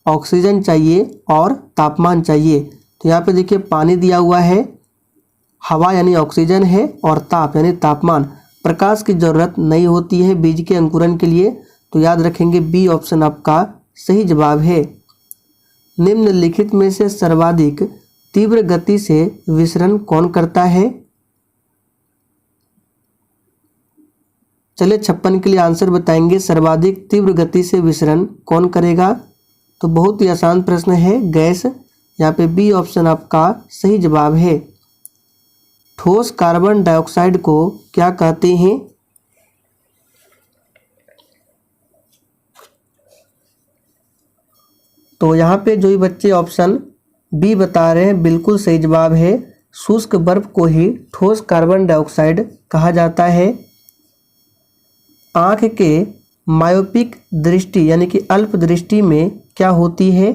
ऑक्सीजन चाहिए और तापमान चाहिए। तो यहाँ पे देखिए पानी दिया हुआ है, हवा यानी ऑक्सीजन है और ताप यानी तापमान। प्रकाश की ज़रूरत नहीं होती है बीज के अंकुरण के लिए। तो याद रखेंगे बी ऑप्शन आपका सही जवाब है। निम्नलिखित में से सर्वाधिक तीव्र गति से विसरण कौन करता है? चलिए 56 के लिए आंसर बताएंगे। सर्वाधिक तीव्र गति से विसरण कौन करेगा? तो बहुत ही आसान प्रश्न है, गैस। यहाँ पे बी ऑप्शन आपका सही जवाब है। ठोस कार्बन डाइऑक्साइड को क्या कहते हैं? तो यहाँ पे जो ही बच्चे ऑप्शन बी बता रहे हैं बिल्कुल सही जवाब है। शुष्क बर्फ को ही ठोस कार्बन डाइऑक्साइड कहा जाता है। आँख के मायोपिक दृष्टि यानी कि अल्प दृष्टि में क्या होती है?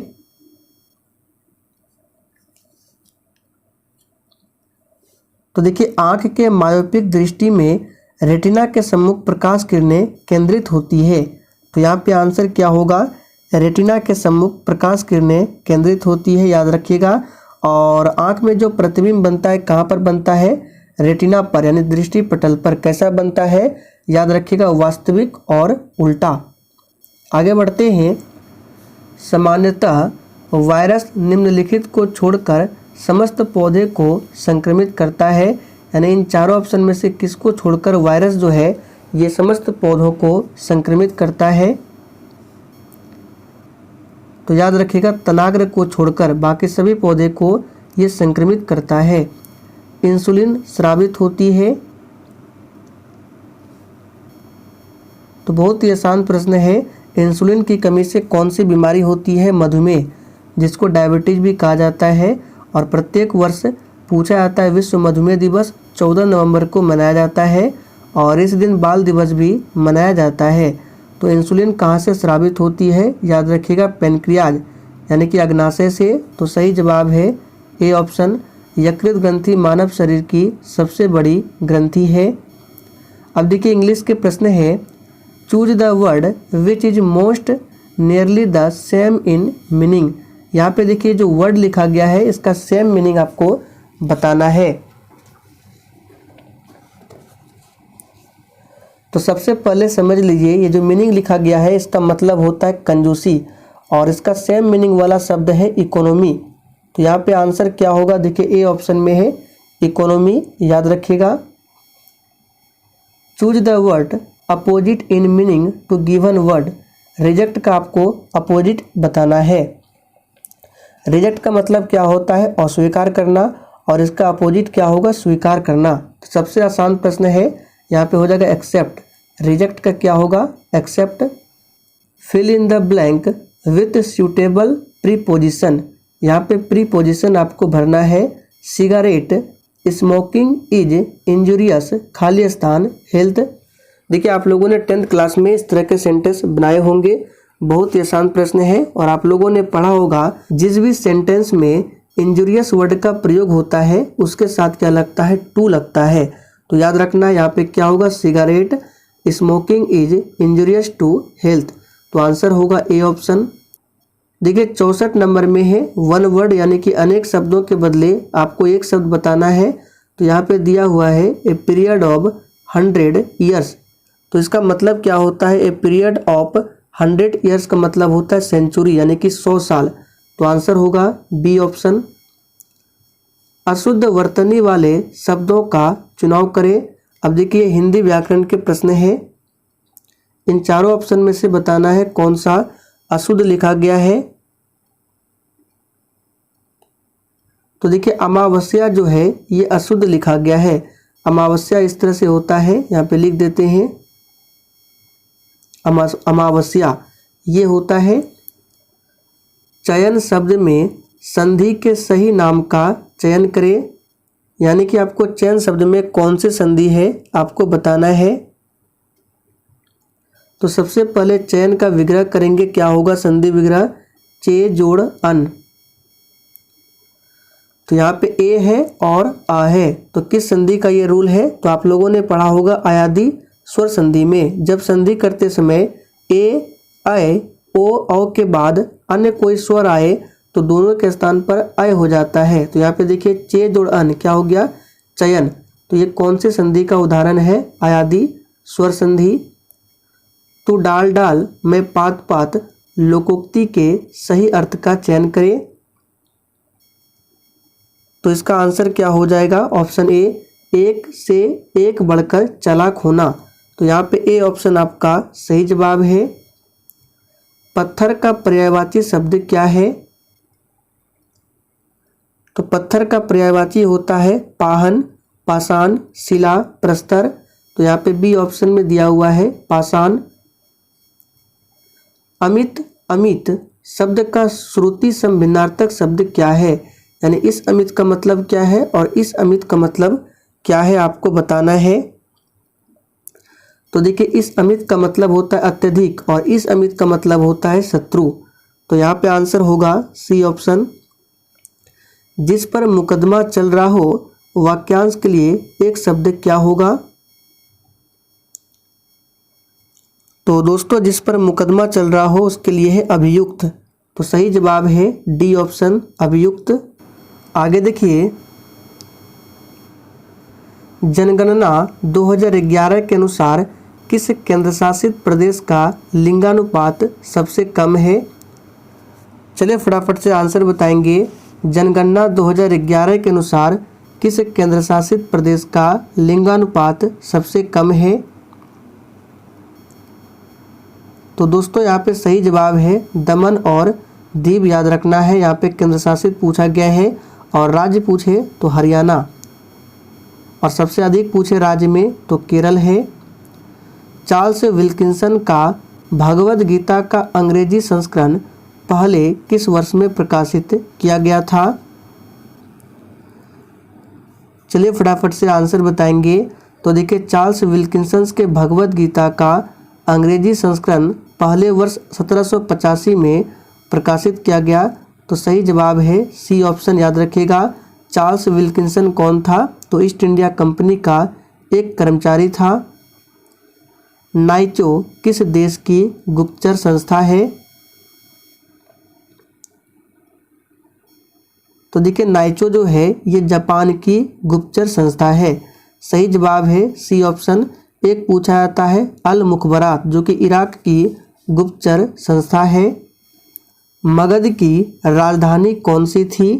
तो देखिए आँख के मायोपिक दृष्टि में रेटिना के सम्मुख प्रकाश किरणें केंद्रित होती है। तो यहाँ पे आंसर क्या होगा? रेटिना के सम्मुख प्रकाश किरणें केंद्रित होती है, याद रखिएगा। और आँख में जो प्रतिबिंब बनता है कहाँ पर बनता है? रेटिना पर यानी दृष्टि पटल पर। कैसा बनता है? याद रखिएगा वास्तविक और उल्टा। आगे बढ़ते हैं। सामान्यतः वायरस निम्नलिखित को छोड़कर समस्त पौधे को संक्रमित करता है। यानी इन चारों ऑप्शन में से किसको छोड़कर वायरस जो है ये समस्त पौधों को संक्रमित करता है? तो याद रखिएगा तनाग्र को छोड़कर बाकी सभी पौधे को ये संक्रमित करता है। इंसुलिन स्रावित होती है। तो बहुत ही आसान प्रश्न है। इंसुलिन की कमी से कौन सी बीमारी होती है? मधुमेह, जिसको डायबिटीज भी कहा जाता है। और प्रत्येक वर्ष पूछा जाता है। विश्व मधुमेह दिवस 14 नवंबर को मनाया जाता है और इस दिन बाल दिवस भी मनाया जाता है। तो इंसुलिन कहाँ से स्रावित होती है? याद रखिएगा पेनक्रियाज यानी कि अग्नाशय से। तो सही जवाब है ए ऑप्शन। यकृत ग्रंथि मानव शरीर की सबसे बड़ी ग्रंथि है। अब देखिए इंग्लिश के प्रश्न है। Choose the word which is most nearly the same in meaning. यहाँ पे देखिए जो वर्ड लिखा गया है इसका सेम मीनिंग आपको बताना है। तो सबसे पहले समझ लीजिए ये जो मीनिंग लिखा गया है इसका मतलब होता है कंजूसी और इसका सेम मीनिंग वाला शब्द है इकोनॉमी। तो यहाँ पे आंसर क्या होगा? देखिए ए ऑप्शन में है इकोनॉमी, याद रखिएगा। Choose the word opposite in meaning to given word. Reject का आपको अपोजिट बताना है। रिजेक्ट का मतलब क्या होता है? अस्वीकार करना और इसका अपोजिट क्या होगा? स्वीकार करना। तो सबसे आसान प्रश्न है, यहाँ पे हो जाएगा एक्सेप्ट। रिजेक्ट का क्या होगा? Accept. Fill in the blank with suitable preposition. यहाँ पे प्रीपोजिशन आपको भरना है। सिगरेट, स्मोकिंग इज इंजुरियस, खाली स्थान, हेल्थ। देखिए आप लोगों ने 10th क्लास में इस तरह के सेंटेंस बनाए होंगे। बहुत ही आसान प्रश्न है और आप लोगों ने पढ़ा होगा जिस भी सेंटेंस में इंजुरियस वर्ड का प्रयोग होता है उसके साथ क्या लगता है? टू लगता है। तो याद रखना यहाँ पे क्या होगा? Cigarette smoking is injurious to health. तो आंसर होगा ए ऑप्शन। देखिए 64 नंबर में है वन वर्ड यानी कि अनेक शब्दों के बदले आपको एक शब्द बताना है। तो यहाँ पे दिया हुआ है ए पीरियड ऑफ 100 ईयर्स। तो इसका मतलब क्या होता है? ए पीरियड ऑफ 100 ईयर्स का मतलब होता है सेंचुरी यानी कि 100 साल। तो आंसर होगा बी ऑप्शन। अशुद्ध वर्तनी वाले शब्दों का चुनाव करें। अब देखिए हिंदी व्याकरण के प्रश्न है। इन चारों ऑप्शन में से बताना है कौन सा अशुद्ध लिखा गया है। तो देखिए अमावस्या जो है ये अशुद्ध लिखा गया है। अमावस्या इस तरह से होता है, यहाँ पे लिख देते हैं अमावस्या ये होता है। चयन शब्द में संधि के सही नाम का चयन करें। यानी कि आपको चयन शब्द में कौन सी संधि है आपको बताना है। तो सबसे पहले चयन का विग्रह करेंगे, क्या होगा संधि विग्रह? चे जोड़ अन। तो यहाँ पे ए है और आ है, तो किस संधि का ये रूल है? तो आप लोगों ने पढ़ा होगा आयादी स्वर संधि में। जब संधि करते समय ए, अय, ओ औ के बाद अन्य कोई स्वर आए तो दोनों के स्थान पर अय हो जाता है। तो यहाँ पे देखिए चे जोड़ अन क्या हो गया, चयन। तो ये कौन से संधि का उदाहरण है, अयादि स्वर संधि। तू डाल डाल मैं पात पात लोकोक्ति के सही अर्थ का चयन करे। तो इसका आंसर क्या हो जाएगा, ऑप्शन ए, एक से एक बढ़कर चालाक होना। तो यहाँ पे ए ऑप्शन आपका सही जवाब है। पत्थर का पर्यायवाची शब्द क्या है, तो पत्थर का पर्यायवाची होता है पाहन, पाषाण, शिला, प्रस्तर। तो यहाँ पे बी ऑप्शन में दिया हुआ है पाषाण। अमित अमित शब्द का श्रुति संभिन्नार्थक शब्द क्या है, यानी इस अमित का मतलब क्या है और इस अमित का मतलब क्या है आपको बताना है। तो देखिए इस अमित का मतलब होता है अत्यधिक और इस अमित का मतलब होता है शत्रु। तो यहाँ पे आंसर होगा सी ऑप्शन। जिस पर मुकदमा चल रहा हो वाक्यांश के लिए एक शब्द क्या होगा, तो दोस्तों जिस पर मुकदमा चल रहा हो उसके लिए है अभियुक्त। तो सही जवाब है डी ऑप्शन, अभियुक्त। आगे देखिए, जनगणना 2011 के अनुसार किस केंद्र शासित प्रदेश का लिंगानुपात सबसे कम है। चलिए फटाफट से आंसर बताएंगे। जनगणना 2011 के अनुसार किस केंद्र शासित प्रदेश का लिंगानुपात सबसे कम है। तो दोस्तों यहाँ पे सही जवाब है दमन और दीव, याद रखना है। यहाँ पे केंद्र शासित पूछा गया है और राज्य पूछे तो हरियाणा, और सबसे अधिक पूछे राज्य में तो केरल है। चार्ल्स विल्किंसन का भगवद गीता का अंग्रेजी संस्करण पहले किस वर्ष में प्रकाशित किया गया था। चलिए फटाफट से आंसर बताएंगे। तो देखिए चार्ल्स विल्किंसन के भगवद गीता का अंग्रेजी संस्करण पहले वर्ष 1785 में प्रकाशित किया गया। तो सही जवाब है सी ऑप्शन, याद रखिएगा। चार्ल्स विल्किंसन कौन था, तो ईस्ट इंडिया कंपनी का एक कर्मचारी था। नाइचो किस देश की गुप्तचर संस्था है। तो देखिए नाइचो जो है ये जापान की गुप्तचर संस्था है। सही जवाब है सी ऑप्शन। एक पूछा जाता है अल मुखबरात जो कि इराक की गुप्तचर संस्था है। मगध की राजधानी कौन सी थी।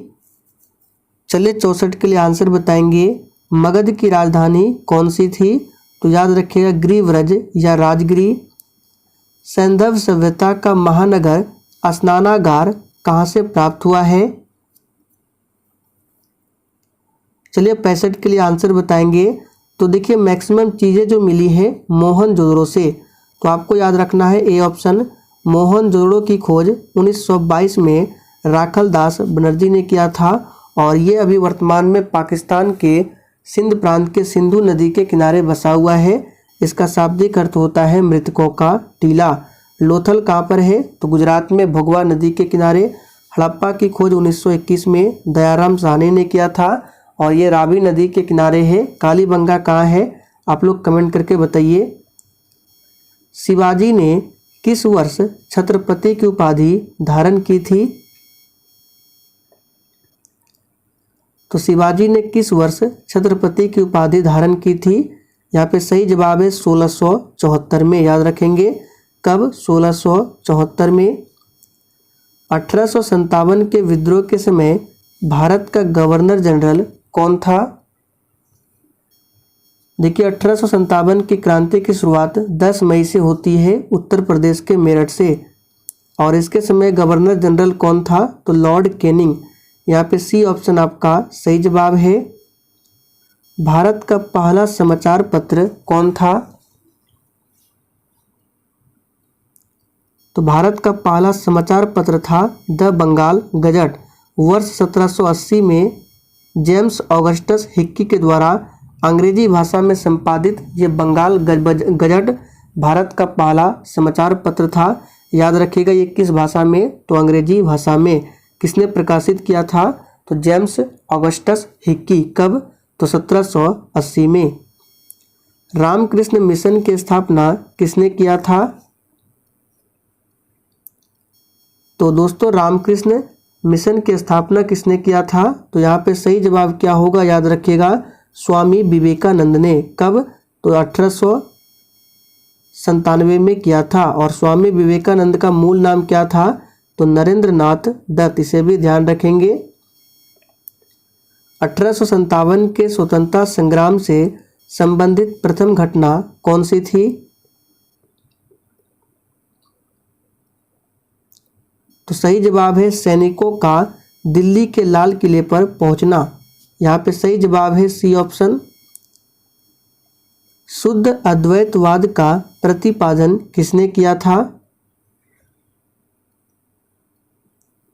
चलिए 64 के लिए आंसर बताएंगे। मगध की राजधानी कौन सी थी, तो याद रखिएगा ग्रीव्रज या राजगिरी। सैंधव सभ्यता का महानगर स्नानागार कहाँ से प्राप्त हुआ है। चलिए 65 के लिए आंसर बताएंगे। तो देखिए मैक्सिमम चीज़ें जो मिली है मोहनजोदड़ो से। तो आपको याद रखना है ए ऑप्शन। मोहनजोदड़ो की खोज 1922 में राखल दास बनर्जी ने किया था और ये अभी वर्तमान में पाकिस्तान के सिंध प्रांत के सिंधु नदी के किनारे बसा हुआ है। इसका शाब्दिक अर्थ होता है मृतकों का टीला। लोथल कहाँ पर है, तो गुजरात में भगवा नदी के किनारे। हड़प्पा की खोज 1921 में दयाराम साहनी ने किया था और ये रावी नदी के किनारे है। कालीबंगा कहाँ है, आप लोग कमेंट करके बताइए। शिवाजी ने किस वर्ष छत्रपति की उपाधि धारण की थी। तो शिवाजी ने किस वर्ष छत्रपति की उपाधि धारण की थी। यहाँ पे सही जवाब है 1674 में, याद रखेंगे। कब, 1674 में। 1857 के विद्रोह के समय भारत का गवर्नर जनरल कौन था। देखिए 1857 की क्रांति की शुरुआत 10 मई से होती है उत्तर प्रदेश के मेरठ से और इसके समय गवर्नर जनरल कौन था, तो लॉर्ड कैनिंग। यहाँ पे सी ऑप्शन आपका सही जवाब है। भारत का पहला समाचार पत्र कौन था, तो भारत का पहला समाचार पत्र था द बंगाल गजट। वर्ष 1780 में जेम्स ऑगस्टस हिक्की के द्वारा अंग्रेजी भाषा में संपादित ये बंगाल गजट भारत का पहला समाचार पत्र था। याद रखिएगा ये किस भाषा में, तो अंग्रेजी भाषा में। किसने प्रकाशित किया था, तो जेम्स ऑगस्टस हिक्की। कब, तो 1780 में। रामकृष्ण मिशन की स्थापना किसने किया था। तो दोस्तों रामकृष्ण मिशन की स्थापना किसने किया था? तो यहाँ पे सही जवाब क्या होगा, याद रखिएगा, स्वामी विवेकानंद ने। कब? तो 1897 में किया था। और स्वामी विवेकानंद का मूल नाम क्या था? तो नरेंद्र नाथ दत्त, इसे भी ध्यान रखेंगे। 1857 के स्वतंत्रता संग्राम से संबंधित प्रथम घटना कौन सी थी? तो सही जवाब है सैनिकों का दिल्ली के लाल किले पर पहुंचना। यहाँ पे सही जवाब है सी ऑप्शन। शुद्ध अद्वैतवाद का प्रतिपादन किसने किया था?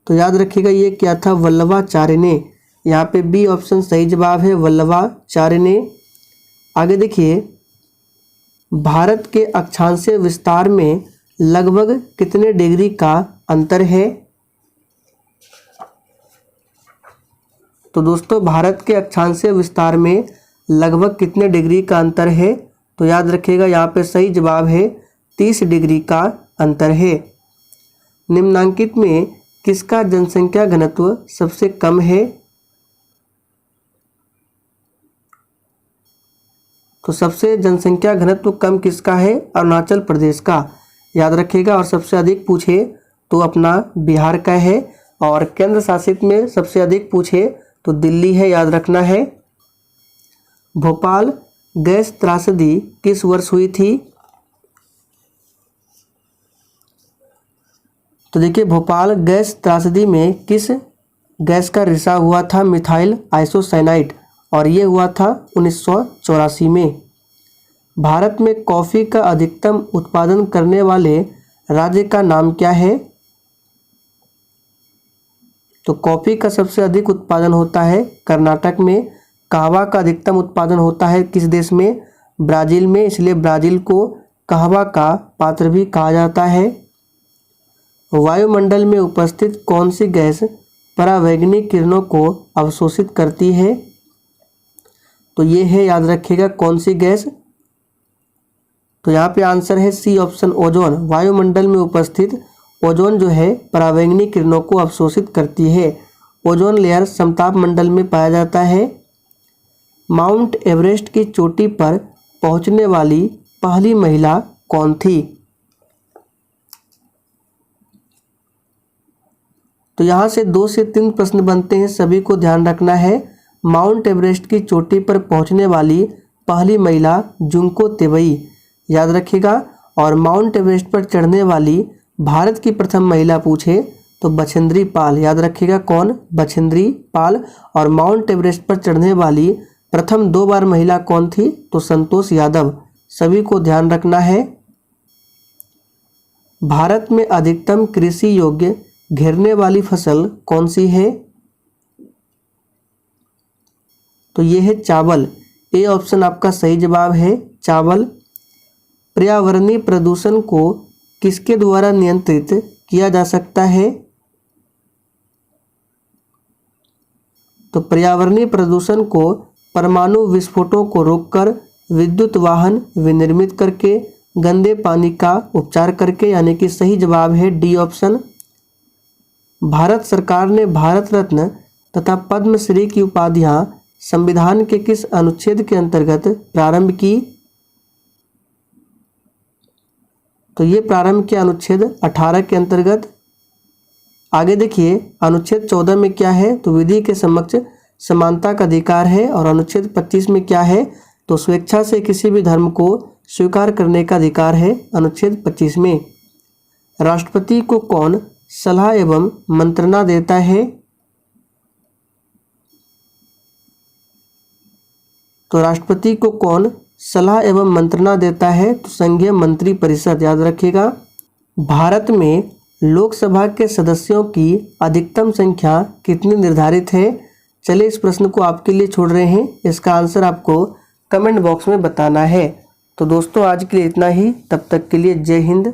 तो याद रखिएगा ये क्या था, वल्लभाचार्य ने। यहाँ पे बी ऑप्शन सही जवाब है, वल्लभाचार्य ने। आगे देखिए, भारत के अक्षांशीय विस्तार में लगभग कितने डिग्री का अंतर है? तो दोस्तों भारत के अक्षांशीय विस्तार में लगभग कितने डिग्री का अंतर है? तो याद रखिएगा यहाँ पे सही जवाब है 30 डिग्री का अंतर है। निम्नांकित में किसका जनसंख्या घनत्व सबसे कम है? तो सबसे जनसंख्या घनत्व कम किसका है? अरुणाचल प्रदेश का, याद रखिएगा। और सबसे अधिक पूछे तो अपना बिहार का है। और केंद्र शासित में सबसे अधिक पूछे तो दिल्ली है, याद रखना है। भोपाल गैस त्रासदी किस वर्ष हुई थी? तो देखिए, भोपाल गैस त्रासदी में किस गैस का रिसाव हुआ था? मिथाइल आइसोसाइनाइड, और ये हुआ था 1984 में। भारत में कॉफ़ी का अधिकतम उत्पादन करने वाले राज्य का नाम क्या है? तो कॉफ़ी का सबसे अधिक उत्पादन होता है कर्नाटक में। कहवा का अधिकतम उत्पादन होता है किस देश में? ब्राज़ील में, इसलिए ब्राज़ील को कहवा का पात्र भी कहा जाता है। वायुमंडल में उपस्थित कौन सी गैस परावैंगनिक किरणों को अवशोषित करती है? तो ये है, याद रखिएगा, कौन सी गैस? तो यहाँ पे आंसर है सी ऑप्शन, ओजोन। वायुमंडल में उपस्थित ओजोन जो है परावैंगनिक किरणों को अवशोषित करती है। ओजोन लेयर समताप मंडल में पाया जाता है। माउंट एवरेस्ट की चोटी पर पहुंचने वाली पहली महिला कौन थी? तो यहाँ से 2 से 3 प्रश्न बनते हैं, सभी को ध्यान रखना है। माउंट एवरेस्ट की चोटी पर पहुंचने वाली पहली महिला जुंको तेवई, याद रखिएगा। और माउंट एवरेस्ट पर चढ़ने वाली भारत की प्रथम महिला पूछे तो बछेंद्री पाल, याद रखिएगा, कौन? बछेंद्री पाल। और माउंट एवरेस्ट पर चढ़ने वाली प्रथम 2 बार महिला कौन थी? तो संतोष यादव, सभी को ध्यान रखना है। भारत में अधिकतम कृषि योग्य घेरने वाली फसल कौन सी है? तो ये है चावल। ए ऑप्शन आपका सही जवाब है, चावल। पर्यावरणीय प्रदूषण को किसके द्वारा नियंत्रित किया जा सकता है? तो पर्यावरणीय प्रदूषण को परमाणु विस्फोटों को रोककर, विद्युत वाहन विनिर्मित करके, गंदे पानी का उपचार करके, यानी कि सही जवाब है डी ऑप्शन। भारत सरकार ने भारत रत्न तथा पद्मश्री की उपाधियां संविधान के किस अनुच्छेद के अंतर्गत प्रारंभ की? तो ये प्रारंभ किया अनुच्छेद 18 के अंतर्गत। आगे देखिए, अनुच्छेद 14 में क्या है? तो विधि के समक्ष समानता का अधिकार है। और अनुच्छेद 25 में क्या है? तो स्वेच्छा से किसी भी धर्म को स्वीकार करने का अधिकार है, अनुच्छेद 25 में। राष्ट्रपति को कौन सलाह एवं मंत्रणा देता है? तो राष्ट्रपति को कौन सलाह एवं मंत्रणा देता है? तो संघीय मंत्री परिषद, याद रखिएगा। भारत में लोकसभा के सदस्यों की अधिकतम संख्या कितनी निर्धारित है? चलिए इस प्रश्न को आपके लिए छोड़ रहे हैं, इसका आंसर आपको कमेंट बॉक्स में बताना है। तो दोस्तों आज के लिए इतना ही, तब तक के लिए जय हिंद।